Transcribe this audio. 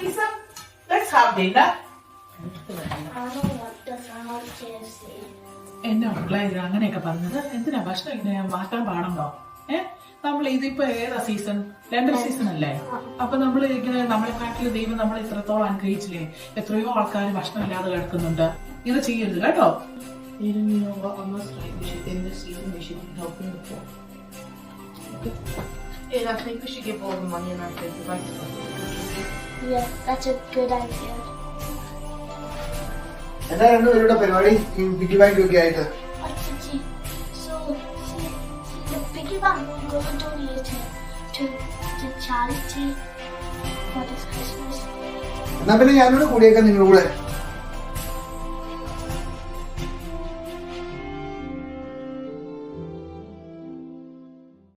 Lisa, let's have dinner. I don't want the sound KFC. എന്നാ മക്കളെ ഇത് അങ്ങനെയൊക്കെ പറഞ്ഞത്? എന്തിനാ ഭക്ഷണം ഇങ്ങനെ മാറ്റാൻ പാടുണ്ടോ? നമ്മൾ ഇതിപ്പോ ഏതാ സീസൺ? ലെൻഡർ സീസൺ അല്ലേ? അപ്പൊ നമ്മൾ ഇങ്ങനെ നമ്മളെ കാട്ടില് ദൈവം നമ്മളെ ഇത്രത്തോളം അനുഗ്രഹിച്ചില്ലേ? എത്രയോ ആൾക്കാർ ഭക്ഷണം ഇല്ലാതെ കിടക്കുന്നുണ്ട്. ഇത് ചെയ്യരുത് കേട്ടോ. Yeah, I think we should give all the money and then give the rest of it. Yeah, that's a good idea. എന്താ രണ്ടുപേരുടെ പരിപാടി പിഗ്ഗി ബാങ്ക് ഒക്കെ ആയിട്ട്? So, see, the piggy bank will go and donate it to charity for this Christmas. എന്നാ പിന്നെ ഞാനോട് കൂടിയേക്കാം നിങ്ങളുടെ കൂടെ.